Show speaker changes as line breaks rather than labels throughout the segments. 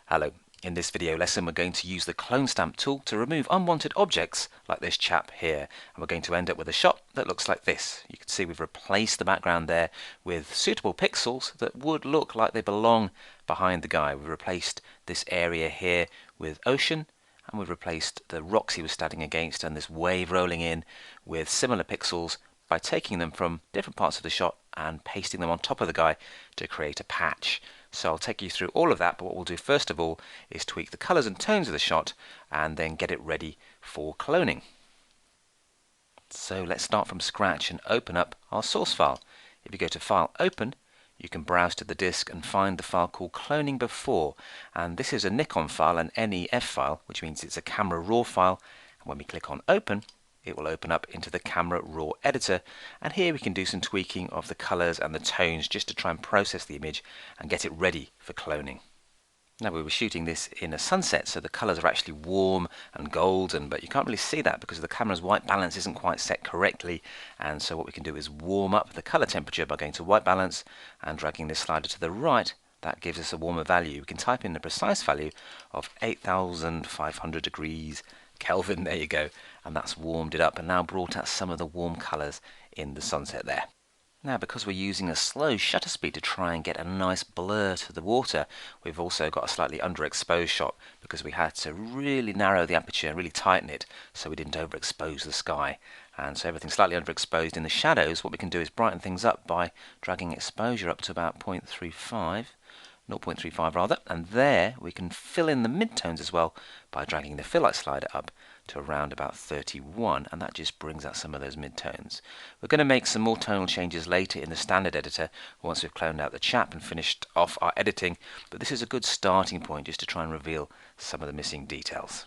Hello. In this video lesson we're going to use the clone stamp tool to remove unwanted objects like this chap here, and we're going to end up with a shot that looks like this. You can see we've replaced the background there with suitable pixels that would look like they belong behind the guy. We've replaced this area here with ocean, and we've replaced the rocks he was standing against and this wave rolling in with similar pixels by taking them from different parts of the shot and pasting them on top of the guy to create a patch. So I'll take you through all of that, but what we'll do first of all is tweak the colors and tones of the shot and then get it ready for cloning. So let's start from scratch and open up our source file. If you go to File, Open, you can browse to the disk and find the file called Cloning Before, and this is a Nikon file, an NEF file, which means it's a camera raw file, and when we click on Open, it will open up into the Camera Raw editor, and here we can do some tweaking of the colors and the tones just to try and process the image and get it ready for cloning. Now, we were shooting this in a sunset, so the colors are actually warm and golden, but you can't really see that because the camera's white balance isn't quite set correctly, and so what we can do is warm up the color temperature by going to white balance and dragging this slider to the right. That gives us a warmer value. We can type in the precise value of 8,500 degrees Kelvin, there you go, and that's warmed it up and now brought out some of the warm colors in the sunset there. Now, because we're using a slow shutter speed to try and get a nice blur to the water, we've also got a slightly underexposed shot because we had to really narrow the aperture and really tighten it so we didn't overexpose the sky. And so everything's slightly underexposed in the shadows. What we can do is brighten things up by dragging exposure up to about 0.35 rather, and there we can fill in the midtones as well by dragging the fill light slider up to around about 31, and that just brings out some of those midtones. We're going to make some more tonal changes later in the standard editor once we've cloned out the chap and finished off our editing, but this is a good starting point just to try and reveal some of the missing details.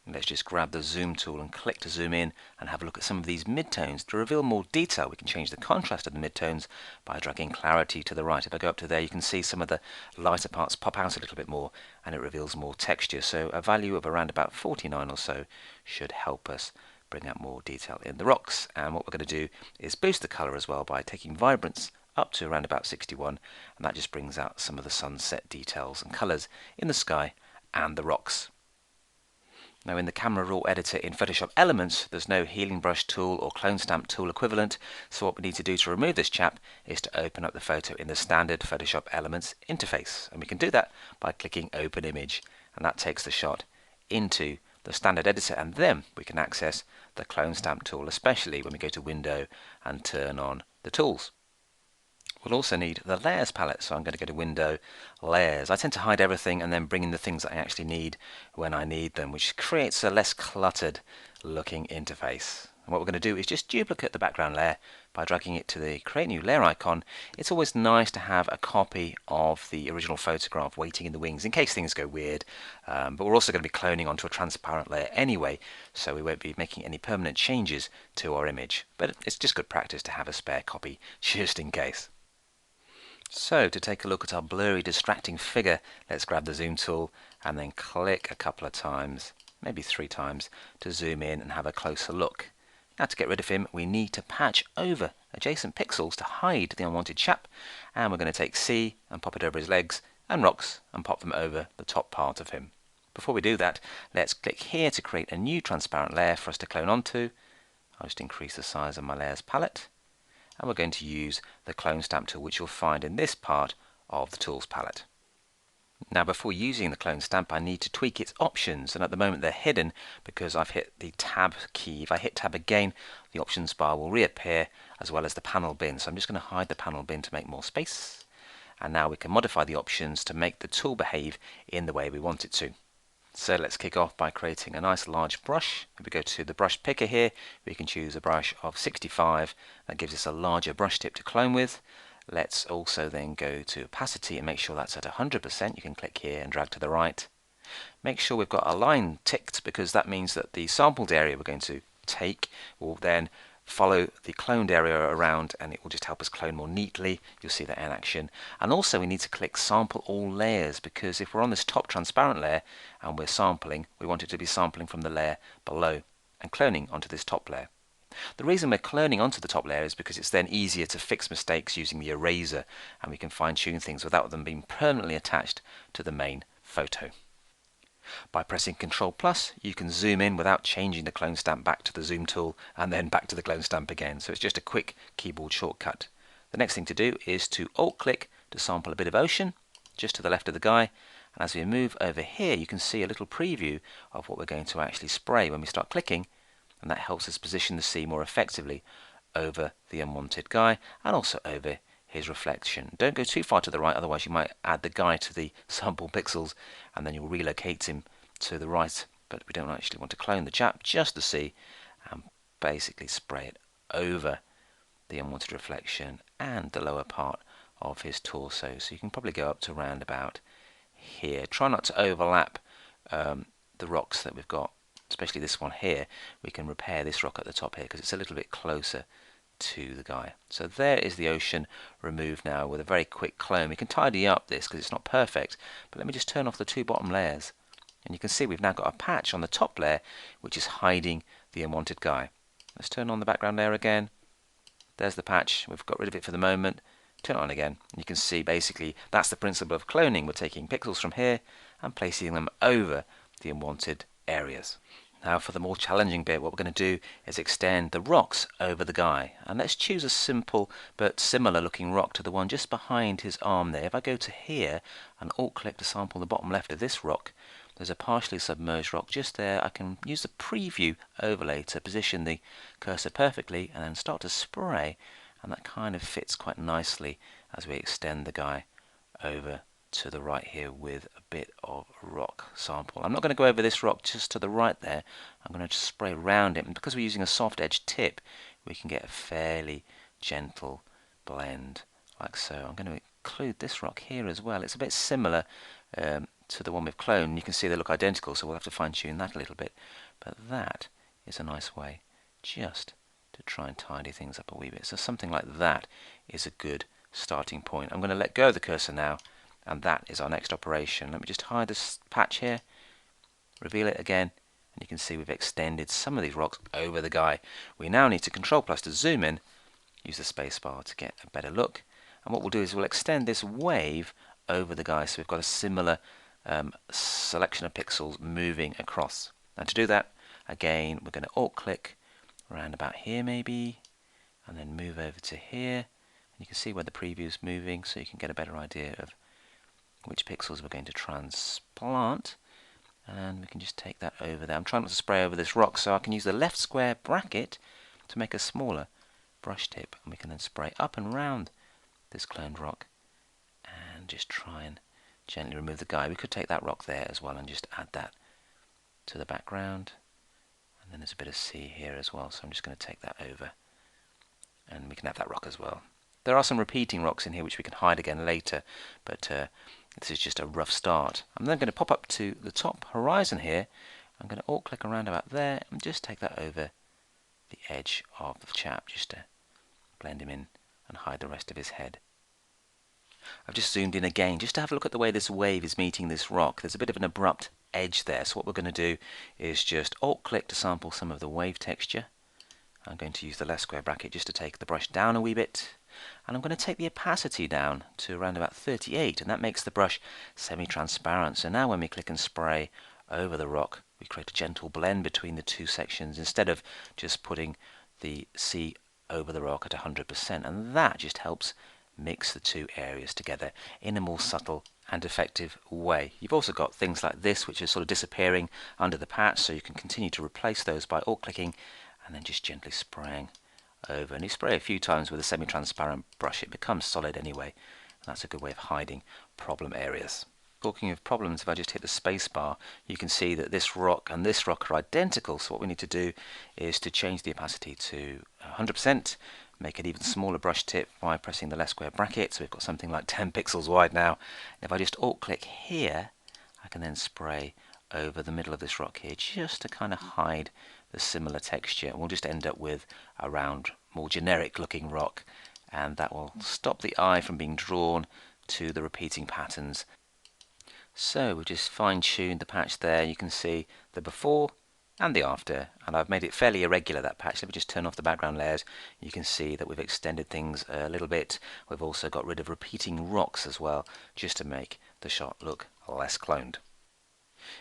Let's just grab the zoom tool and click to zoom in and have a look at some of these midtones. To reveal more detail, we can change the contrast of the midtones by dragging clarity to the right. If I go up to there, you can see some of the lighter parts pop out a little bit more and it reveals more texture. So a value of around about 49 or so should help us bring out more detail in the rocks. And what we're going to do is boost the color as well by taking vibrance up to around about 61, and that just brings out some of the sunset details and colors in the sky and the rocks. Now, in the Camera Raw editor in Photoshop Elements, there's no healing brush tool or clone stamp tool equivalent, so what we need to do to remove this chap is to open up the photo in the standard Photoshop Elements interface, and we can do that by clicking Open Image, and that takes the shot into the standard editor, and then we can access the clone stamp tool, especially when we go to Window and turn on the tools. We'll also need the Layers palette, so I'm going to go to Window, Layers. I tend to hide everything and then bring in the things that I actually need when I need them, which creates a less cluttered looking interface. And what we're going to do is just duplicate the background layer by dragging it to the Create New Layer icon. It's always nice to have a copy of the original photograph waiting in the wings in case things go weird, but we're also going to be cloning onto a transparent layer anyway, so we won't be making any permanent changes to our image. But it's just good practice to have a spare copy just in case. So, to take a look at our blurry, distracting figure, let's grab the zoom tool and then click a couple of times, maybe 3 times, to zoom in and have a closer look. Now, to get rid of him, we need to patch over adjacent pixels to hide the unwanted chap, and we're going to take C and pop it over his legs, and rocks and pop them over the top part of him. Before we do that, let's click here to create a new transparent layer for us to clone onto. I'll just increase the size of my layers palette. And we're going to use the clone stamp tool, which you'll find in this part of the tools palette. Now, before using the clone stamp, I need to tweak its options, and at the moment they're hidden because I've hit the tab key. If I hit tab again, the options bar will reappear as well as the panel bin. So I'm just going to hide the panel bin to make more space, and now we can modify the options to make the tool behave in the way we want it to. So let's kick off by creating a nice large brush. If we go to the brush picker here, we can choose a brush of 65. That gives us a larger brush tip to clone with. Let's also then go to opacity and make sure that's at 100%. You can click here and drag to the right. Make sure we've got a line ticked because that means that the sampled area we're going to take will then follow the cloned area around, and it will just help us clone more neatly. You'll see that in action. And also we need to click sample all layers, because if we're on this top transparent layer and we're sampling, we want it to be sampling from the layer below and cloning onto this top layer. The reason we're cloning onto the top layer is because it's then easier to fix mistakes using the eraser, and we can fine-tune things without them being permanently attached to the main photo. By pressing Ctrl+, you can zoom in without changing the clone stamp back to the zoom tool and then back to the clone stamp again. So it's just a quick keyboard shortcut. The next thing to do is to alt-click to sample a bit of ocean just to the left of the guy. And as we move over here, you can see a little preview of what we're going to actually spray when we start clicking. And that helps us position the sea more effectively over the unwanted guy and also over his reflection. Don't go too far to the right, otherwise you might add the guy to the sample pixels and then you'll relocate him to the right. But we don't actually want to clone the chap, just the sea, and basically spray it over the unwanted reflection and the lower part of his torso. So you can probably go up to around about here. Try not to overlap the rocks that we've got, especially this one here. We can repair this rock at the top here because it's a little bit closer to the guy. So there is the ocean removed now with a very quick clone. We can tidy up this because it's not perfect, but let me just turn off the two bottom layers and you can see we've now got a patch on the top layer which is hiding the unwanted guy. Let's turn on the background layer again. There's the patch. We've got rid of it for the moment. Turn it on again. You can see basically that's the principle of cloning. We're taking pixels from here and placing them over the unwanted areas. Now for the more challenging bit, what we're going to do is extend the rocks over the guy. And let's choose a simple but similar looking rock to the one just behind his arm there. If I go to here and alt-click to sample the bottom left of this rock, there's a partially submerged rock just there. I can use the preview overlay to position the cursor perfectly and then start to spray, and that kind of fits quite nicely as we extend the guy over to the right here with a bit of rock sample. I'm not going to go over this rock just to the right there. I'm going to just spray around it, and because we're using a soft edge tip, we can get a fairly gentle blend like so. I'm going to include this rock here as well. It's a bit similar to the one we've cloned. You can see they look identical, so we'll have to fine tune that a little bit, but that is a nice way just to try and tidy things up a wee bit. So something like that is a good starting point. I'm going to let go of the cursor now, and that is our next operation. Let me just hide this patch here, reveal it again, and you can see we've extended some of these rocks over the guy. We now need to Ctrl+ to zoom in, use the spacebar to get a better look, and what we'll do is we'll extend this wave over the guy so we've got a similar selection of pixels moving across. And to do that, again, we're going to alt-click around about here maybe, and then move over to here. And you can see where the preview is moving, so you can get a better idea of which pixels we're going to transplant. And we can just take that over there. I'm trying not to spray over this rock, so I can use the left square bracket to make a smaller brush tip, and we can then spray up and round this cloned rock and just try and gently remove the guy. We could take that rock there as well and just add that to the background, and then there's a bit of sea here as well, so I'm just going to take that over and we can have that rock as well. There are some repeating rocks in here which we can hide again later, but this is just a rough start. I'm then going to pop up to the top horizon here. I'm going to alt-click around about there and just take that over the edge of the chap just to blend him in and hide the rest of his head. I've just zoomed in again just to have a look at the way this wave is meeting this rock. There's a bit of an abrupt edge there, so what we're going to do is just alt-click to sample some of the wave texture. I'm going to use the left square bracket just to take the brush down a wee bit, and I'm going to take the opacity down to around about 38, and that makes the brush semi-transparent. So now when we click and spray over the rock, we create a gentle blend between the two sections instead of just putting the sea over the rock at 100%, and that just helps mix the two areas together in a more subtle and effective way. You've also got things like this which are sort of disappearing under the patch, so you can continue to replace those by alt-clicking and then just gently spraying over. And you spray a few times with a semi-transparent brush, it becomes solid anyway, and that's a good way of hiding problem areas. Talking of problems, if I just hit the space bar, you can see that this rock and this rock are identical, so what we need to do is to change the opacity to 100%, make an even smaller brush tip by pressing the left square bracket, so we've got something like 10 pixels wide now. And if I just alt-click here, I can then spray over the middle of this rock here just to kind of hide the similar texture. We'll just end up with a round, more generic looking rock, and that will stop the eye from being drawn to the repeating patterns. So we've just fine-tuned the patch there. You can see the before and the after, and I've made it fairly irregular, that patch. Let me just turn off the background layers. You can see that we've extended things a little bit. We've also got rid of repeating rocks as well, just to make the shot look less cloned.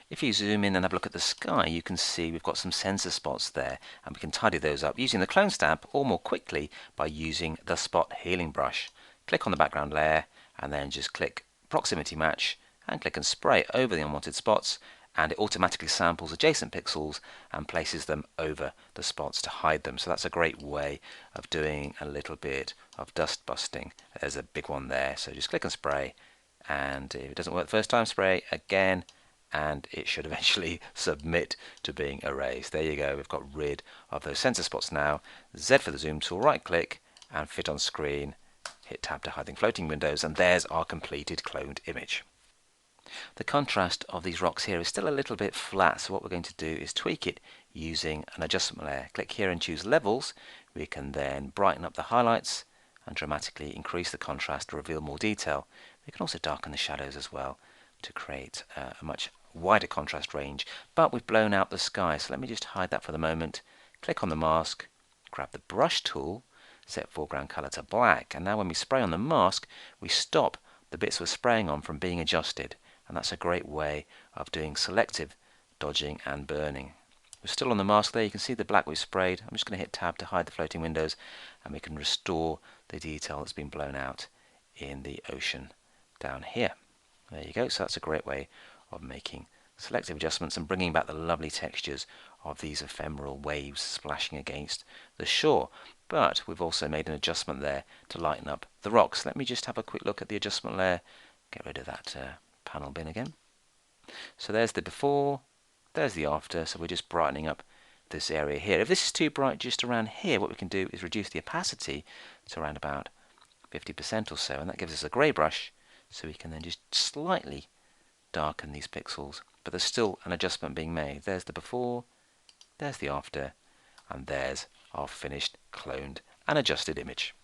If you zoom in and have a look at the sky, you can see we've got some sensor spots there, and we can tidy those up using the clone stamp, or more quickly by using the spot healing brush. Click on the background layer and then just click proximity match and click and spray over the unwanted spots, and it automatically samples adjacent pixels and places them over the spots to hide them. So that's a great way of doing a little bit of dust busting. There's a big one there, so just click and spray, and if it doesn't work the first time, spray again, and it should eventually submit to being erased. There you go, we've got rid of those sensor spots now. Z for the zoom tool, right click and fit on screen, hit tab to hide floating windows, and there's our completed cloned image. The contrast of these rocks here is still a little bit flat, so what we're going to do is tweak it using an adjustment layer. Click here and choose levels. We can then brighten up the highlights and dramatically increase the contrast to reveal more detail. We can also darken the shadows as well to create a much wider contrast range, but we've blown out the sky, so let me just hide that for the moment. Click on the mask, grab the brush tool, set foreground color to black, and now when we spray on the mask, we stop the bits we're spraying on from being adjusted, and that's a great way of doing selective dodging and burning. We're still on the mask there, you can see the black we've sprayed. I'm just going to hit tab to hide the floating windows, and we can restore the detail that's been blown out in the ocean down here. There you go, so that's a great way of making selective adjustments and bringing back the lovely textures of these ephemeral waves splashing against the shore. But we've also made an adjustment there to lighten up the rocks. Let me just have a quick look at the adjustment layer, get rid of that panel bin again. So there's the before, there's the after, so we're just brightening up this area here. If this is too bright just around here, what we can do is reduce the opacity to around about 50% or so, and that gives us a grey brush, so we can then just slightly darken these pixels, but there's still an adjustment being made. There's the before, there's the after, and there's our finished cloned and adjusted image.